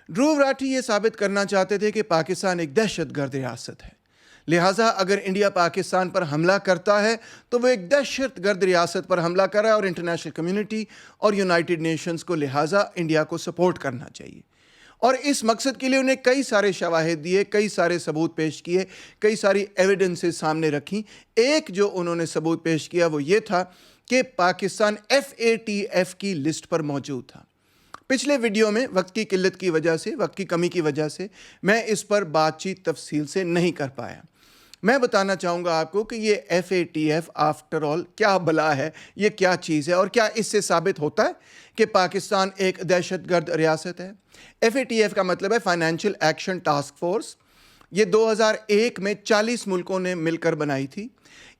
ڈرو راٹھی یہ ثابت کرنا چاہتے تھے کہ پاکستان ایک دہشت گرد ریاست ہے، لہٰذا اگر انڈیا پاکستان پر حملہ کرتا ہے تو وہ ایک دہشت گرد ریاست پر حملہ کر رہا ہے، اور انٹرنیشنل کمیونٹی اور یونائٹڈ نیشنز کو لہٰذا انڈیا کو سپورٹ کرنا چاہیے۔ اور اس مقصد کے لیے انہیں کئی سارے شواہد دیے، کئی سارے ثبوت پیش کیے، کئی ساری ایویڈنسز سامنے رکھیں۔ ایک جو انہوں نے ثبوت پیش کیا وہ یہ تھا کہ پاکستان FATF کی لسٹ پر موجود تھا۔ پچھلے ویڈیو میں وقت کی قلت کی وجہ سے، وقت کی کمی کی وجہ سے میں اس پر بات چیت تفصیل سے نہیں کر پایا۔ میں بتانا چاہوں گا آپ کو کہ یہ FATF آفٹر آل کیا بلا ہے، یہ کیا چیز ہے، اور کیا اس سے ثابت ہوتا ہے کہ پاکستان ایک دہشت گرد ریاست ہے۔ FATF کا مطلب ہے فائنینشیل ایکشن ٹاسک فورس۔ یہ 2001 میں 40 ملکوں نے مل کر بنائی تھی۔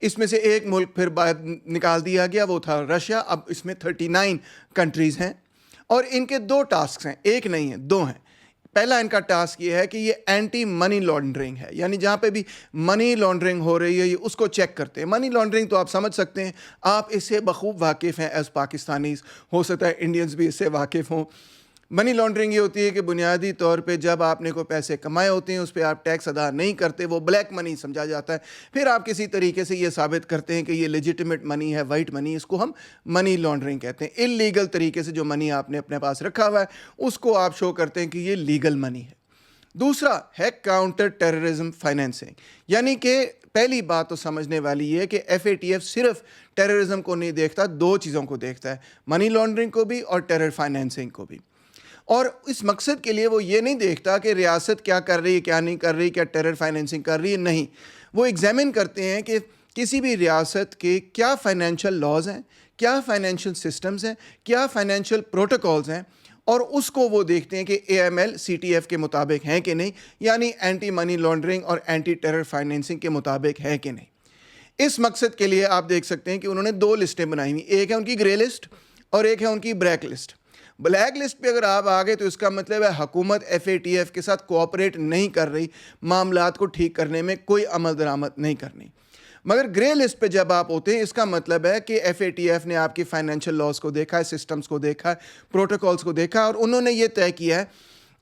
اس میں سے ایک ملک پھر بعد نکال دیا گیا، وہ تھا رشیا۔ اب اس میں 39 کنٹریز ہیں، اور ان کے دو ٹاسکس ہیں، ایک نہیں ہے، دو ہیں۔ پہلا ان کا ٹاسک یہ ہے کہ یہ اینٹی منی لانڈرنگ ہے، یعنی جہاں پہ بھی منی لانڈرنگ ہو رہی ہے یہ اس کو چیک کرتے ہیں۔ منی لانڈرنگ تو آپ سمجھ سکتے ہیں، آپ اس سے بخوب واقف ہیں ایز پاکستانیز، ہو سکتا ہے انڈینز بھی اس سے واقف ہوں۔ منی لانڈرنگ یہ ہوتی ہے کہ بنیادی طور پہ جب آپ نے کوئی پیسے کمائے ہوتے ہیں اس پہ آپ ٹیکس ادا نہیں کرتے، وہ بلیک منی سمجھا جاتا ہے۔ پھر آپ کسی طریقے سے یہ ثابت کرتے ہیں کہ یہ لیجیٹیمیٹ منی ہے، وائٹ منی، اس کو ہم منی لانڈرنگ کہتے ہیں۔ انلیگل طریقے سے جو منی آپ نے اپنے پاس رکھا ہوا ہے اس کو آپ شو کرتے ہیں کہ یہ لیگل منی ہے۔ دوسرا ہے کاؤنٹر ٹیررزم فائنینسنگ، یعنی کہ پہلی بات تو سمجھنے والی یہ ہے کہ FATF صرف ٹیررزم کو نہیں دیکھتا، دو چیزوں کو دیکھتا ہے، منی لانڈرنگ کو بھی اور ٹیرر فائنینسنگ کو بھی۔ اور اس مقصد کے لیے وہ یہ نہیں دیکھتا کہ ریاست کیا کر رہی ہے، کیا نہیں کر رہی، کیا ٹیرر فائنینسنگ کر رہی ہے، نہیں، وہ ایگزامن کرتے ہیں کہ کسی بھی ریاست کے کیا فائنینشیل لاز ہیں، کیا فائنینشیل سسٹمز ہیں، کیا فائنینشیل پروٹوکولز ہیں، اور اس کو وہ دیکھتے ہیں کہ AML CTF کے مطابق ہیں کہ نہیں، یعنی اینٹی منی لانڈرنگ اور اینٹی ٹیرر فائنینسنگ کے مطابق ہے کہ نہیں۔ اس مقصد کے لیے آپ دیکھ سکتے ہیں کہ انہوں نے دو لسٹیں بنائی ہوئی، ایک ہے ان کی گرے لسٹ اور ایک ہے ان کی بلیک لسٹ۔ بلیک لسٹ پہ اگر آپ آگے تو اس کا مطلب ہے حکومت FATF کے ساتھ کوآپریٹ نہیں کر رہی، معاملات کو ٹھیک کرنے میں کوئی عمل درآمد نہیں کرنی۔ مگر گرے لسٹ پہ جب آپ ہوتے ہیں اس کا مطلب ہے کہ FATF نے آپ کی فائنینشیل لاز کو دیکھا ہے، سسٹمز کو دیکھا ہے، پروٹوکولز کو دیکھا ہے، اور انہوں نے یہ طے کیا ہے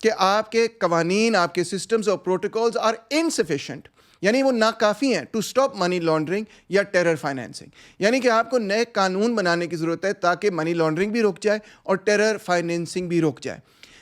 کہ آپ کے قوانین، آپ کے سسٹمز اور پروٹوکولز آر انسفیشینٹ، یعنی وہ ناکافی ہیں ٹو سٹاپ منی لانڈرنگ یا ٹیرر فائنینسنگ، یعنی کہ آپ کو نئے قانون بنانے کی ضرورت ہے تاکہ منی لانڈرنگ بھی رک جائے اور ٹیرر فائنینسنگ بھی رک جائے۔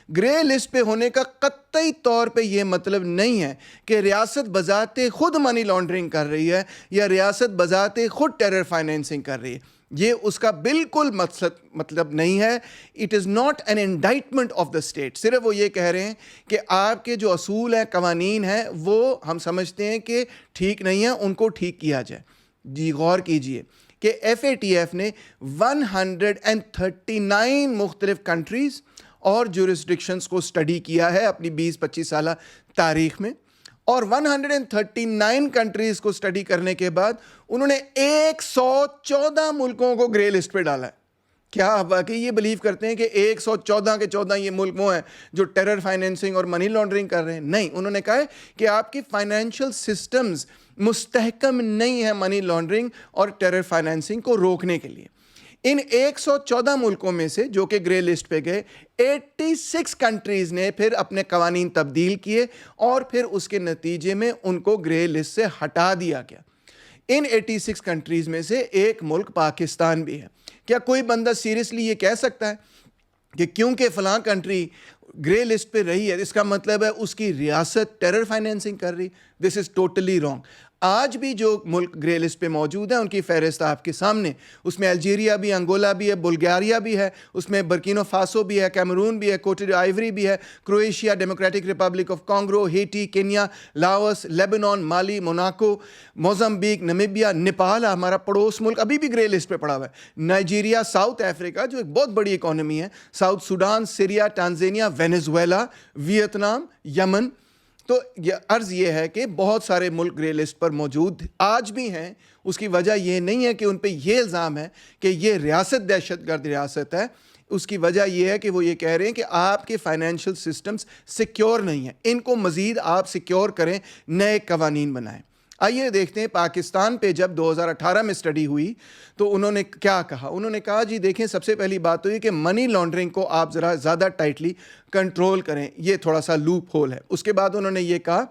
گرے لسٹ پہ ہونے کا قطعی طور پہ یہ مطلب نہیں ہے کہ ریاست بذات خود منی لانڈرنگ کر رہی ہے یا ریاست بذات خود ٹیرر فائنینسنگ کر رہی ہے، یہ اس کا بالکل مطلب نہیں ہے۔ It is not an indictment of the state. صرف وہ یہ کہہ رہے ہیں کہ آپ کے جو اصول ہیں، قوانین ہیں، وہ ہم سمجھتے ہیں کہ ٹھیک نہیں ہیں، ان کو ٹھیک کیا جائے۔ جی غور کیجئے کہ FATF نے 139 مختلف کنٹریز اور جورسڈکشنز کو سٹڈی کیا ہے اپنی 20-25 سالہ تاریخ میں، اور 139 کنٹریز کو سٹڈی کرنے کے بعد انہوں نے 114 ملکوں کو گرے لسٹ پہ ڈالا ہے۔ کیا آپ واقعی یہ بلیو کرتے ہیں کہ 114 کے 14 یہ ملک وہ ہیں جو ٹیرر فائنینسنگ اور منی لانڈرنگ کر رہے ہیں؟ نہیں، انہوں نے کہا ہے کہ آپ کی فائنینشیل سسٹمز مستحکم نہیں ہیں منی لانڈرنگ اور ٹیرر فائنینسنگ کو روکنے کے لیے۔ ان 114 ملکوں میں سے جو کہ گرے لسٹ پہ گئے، 86 کنٹریز نے پھر اپنے قوانین تبدیل کیے اور پھر اس کے نتیجے میں ان کو گرے لسٹ سے ہٹا دیا گیا۔ ان 86 کنٹریز میں سے ایک ملک پاکستان بھی ہے۔ کیا کوئی بندہ سیریسلی یہ کہہ سکتا ہے کہ کیونکہ فلاں کنٹری گرے لسٹ پہ رہی ہے اس کا مطلب ہے اس کی ریاست ٹیرر فائنینسنگ کر رہی؟ دس از ٹوٹلی رانگ۔ آج بھی جو ملک گرے لسٹ پہ موجود ہیں ان کی فہرست آپ کے سامنے، اس میں الجیریا بھی، انگولا بھی ہے، بلغاریہ بھی ہے، اس میں برکینو فاسو بھی ہے، کیمرون بھی ہے، کوٹ آئیوری بھی ہے، Croatia, Democratic Republic of Congo, Haiti, Kenya, Laos, Lebanon, Mali, Monaco, Mozambique, Namibia, Nepal ہمارا پڑوس ملک ابھی بھی گرے لسٹ پہ پڑا ہوا ہے، نائجیریا، ساؤتھ افریقہ جو ایک بہت بڑی اکانومی ہے، South Sudan, Syria, Tanzania, Venezuela, Vietnam, Yemen. تو عرض یہ ہے کہ بہت سارے ملک گرے لسٹ پر موجود آج بھی ہیں۔ اس کی وجہ یہ نہیں ہے کہ ان پہ یہ الزام ہے کہ یہ ریاست دہشت گرد ریاست ہے، اس کی وجہ یہ ہے کہ وہ یہ کہہ رہے ہیں کہ آپ کے فائنینشیل سسٹمز سیکیور نہیں ہیں، ان کو مزید آپ سیکیور کریں، نئے قوانین بنائیں۔ آئیے دیکھتے ہیں پاکستان پہ جب 2018 میں اسٹڈی ہوئی تو انہوں نے کیا کہا. انہوں نے کہا جی دیکھیں سب سے پہلی بات تو یہ کہ منی لانڈرنگ کو آپ ذرا زیادہ ٹائٹلی کنٹرول کریں, یہ تھوڑا سا لوپ ہول ہے. اس کے بعد انہوں نے یہ کہا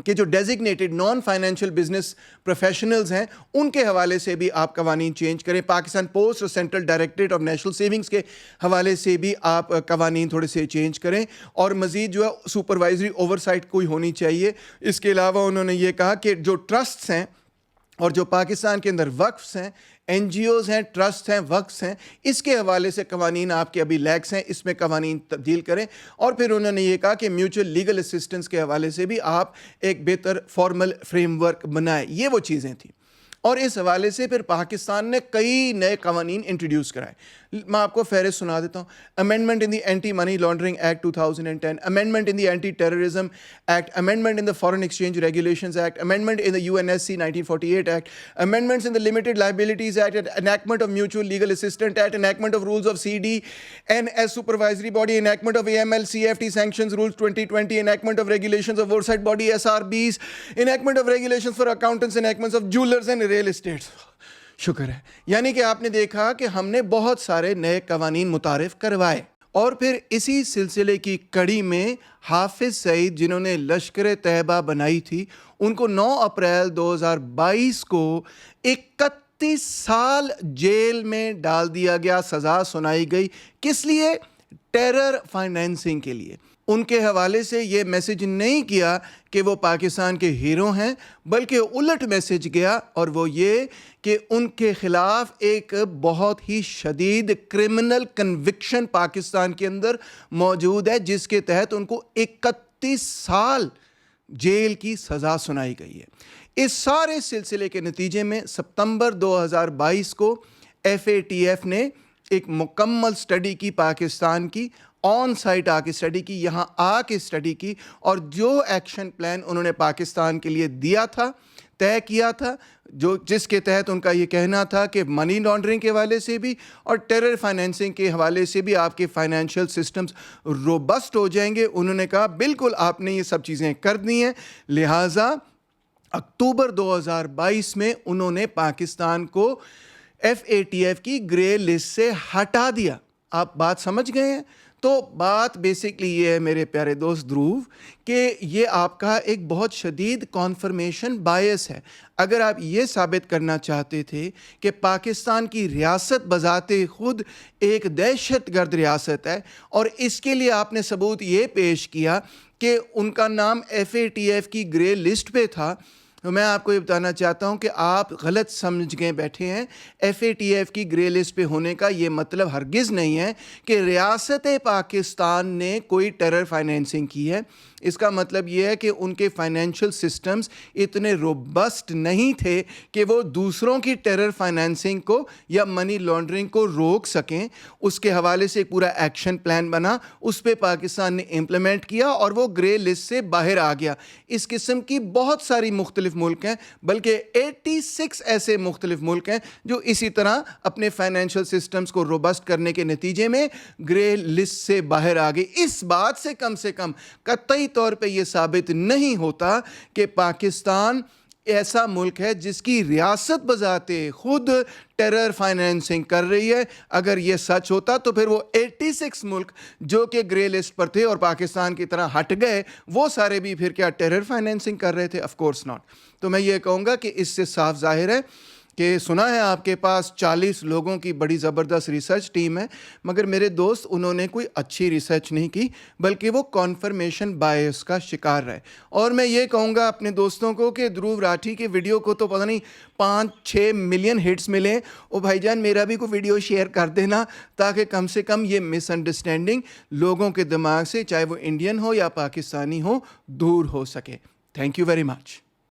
کہ جو designated non financial business professionals ہیں ان کے حوالے سے بھی آپ قوانین چینج کریں. پاکستان پوسٹ اور central directorate of national savings کے حوالے سے بھی آپ قوانین تھوڑے سے چینج کریں, اور مزید جو ہے سپروائزری اوورسائٹ کوئی ہونی چاہیے. اس کے علاوہ انہوں نے یہ کہا کہ جو ٹرسٹس ہیں اور جو پاکستان کے اندر وقفs ہیں, این جی اوز ہیں, ٹرسٹ ہیں, وقفs ہیں, اس کے حوالے سے قوانین آپ کے ابھی لیکس ہیں, اس میں قوانین تبدیل کریں. اور پھر انہوں نے یہ کہا کہ میوچل لیگل اسسٹنس کے حوالے سے بھی آپ ایک بہتر فارمل فریم ورک بنائیں. یہ وہ چیزیں تھیں, اور اس حوالے سے پھر پاکستان نے کئی نئے قوانین انٹروڈیوس کرائے. میں آپ کو فہرست سنا دیتا ہوں. Amendment in the anti money laundering act 2010, amendment in the anti terrorism act, amendment in the foreign exchange regulations act, amendment in the UNSC 1948 act, amendments in the limited liabilities act, enactment of mutual legal assistant act, enactment of rules of CDNS supervisory body, enactment of AML CFT sanctions rules 2020, enactment of regulations of oversight body SRBs, enactment of regulations for accountants, انیکٹمنٹس of jewellers and real estates. شکر ہے, یعنی کہ آپ نے دیکھا کہ ہم نے بہت سارے نئے قوانین متعارف کروائے. اور پھر اسی سلسلے کی کڑی میں حافظ سعید جنہوں نے لشکر طیبہ بنائی تھی, ان کو 9 اپریل 2022 کو 31 سال جیل میں ڈال دیا گیا, سزا سنائی گئی. کس لیے؟ ٹیرر فائنینسنگ کے لیے. ان کے حوالے سے یہ میسج نہیں کیا کہ وہ پاکستان کے ہیرو ہیں, بلکہ الٹ میسج گیا, اور وہ یہ کہ ان کے خلاف ایک بہت ہی شدید کرمنل کنوکشن پاکستان کے اندر موجود ہے, جس کے تحت ان کو 31 سال جیل کی سزا سنائی گئی ہے. اس سارے سلسلے کے نتیجے میں ستمبر 2022 کو FATF نے ایک مکمل سٹڈی کی, پاکستان کی آن سائٹ آ کے اسٹڈی کی, یہاں آ کے اسٹڈی کی, اور جو ایکشن پلان انہوں نے پاکستان کے لیے دیا تھا, طے کیا تھا, جس کے تحت ان کا یہ کہنا تھا کہ منی لانڈرنگ کے حوالے سے بھی اور ٹیرر فائنینسنگ کے حوالے سے بھی آپ کے فائنینشیل سسٹمز روبسٹ ہو جائیں گے. انہوں نے کہا بالکل آپ نے یہ سب چیزیں کر دی ہیں. لہٰذا اکتوبر 2022 میں انہوں نے پاکستان کو FATF کی گرے لسٹ سے ہٹا دیا. آپ بات سمجھ گئے ہیں؟ تو بات بیسکلی یہ ہے میرے پیارے دوست دھروو, کہ یہ آپ کا ایک بہت شدید کانفرمیشن بائس ہے. اگر آپ یہ ثابت کرنا چاہتے تھے کہ پاکستان کی ریاست بذات خود ایک دہشت گرد ریاست ہے, اور اس کے لیے آپ نے ثبوت یہ پیش کیا کہ ان کا نام FATF کی گرے لسٹ پہ تھا, تو میں آپ کو یہ بتانا چاہتا ہوں کہ آپ غلط سمجھ گئے بیٹھے ہیں. FATF کی گرے لسٹ پہ ہونے کا یہ مطلب ہرگز نہیں ہے کہ ریاست پاکستان نے کوئی ٹیرر فائنینسنگ کی ہے. اس کا مطلب یہ ہے کہ ان کے فائنینشیل سسٹمز اتنے روبسٹ نہیں تھے کہ وہ دوسروں کی ٹیرر فائنینسنگ کو یا منی لانڈرنگ کو روک سکیں. اس کے حوالے سے ایک پورا ایکشن پلان بنا, اس پہ پاکستان نے امپلیمنٹ کیا, اور وہ گرے لسٹ سے باہر آ گیا. اس قسم کی بہت ساری مختلف ملک ہیں, بلکہ 86 ایسے مختلف ملک ہیں جو اسی طرح اپنے فائنینشیل سسٹمز کو روبسٹ کرنے کے نتیجے میں گرے لسٹ سے باہر آ گئے. اس بات سے کم قطعی طور پہ یہ ثابت نہیں ہوتا کہ پاکستان ایسا ملک ہے جس کی ریاست بذات خود ٹیرر فائنینسنگ کر رہی ہے. اگر یہ سچ ہوتا تو پھر وہ 86 ملک جو کہ گرے لسٹ پر تھے اور پاکستان کی طرح ہٹ گئے, وہ سارے بھی پھر کیا ٹیرر فائنینسنگ کر رہے تھے؟ Of course not. تو میں یہ کہوں گا کہ اس سے صاف ظاہر ہے کہ سنا ہے آپ کے پاس 40 لوگوں کی بڑی زبردست ریسرچ ٹیم ہے, مگر میرے دوست انہوں نے کوئی اچھی ریسرچ نہیں کی, بلکہ وہ کانفرمیشن بائس کا شکار رہے. اور میں یہ کہوں گا اپنے دوستوں کو کہ دھروو راٹھی کے ویڈیو کو تو پتہ نہیں 5-6 ملین ہٹس ملیں, او بھائی جان میرا بھی کوئی ویڈیو شیئر کر دینا, تاکہ کم سے کم یہ مس انڈرسٹینڈنگ لوگوں کے دماغ سے, چاہے وہ انڈین ہو یا پاکستانی ہو, دور ہو سکے. Thank you very much.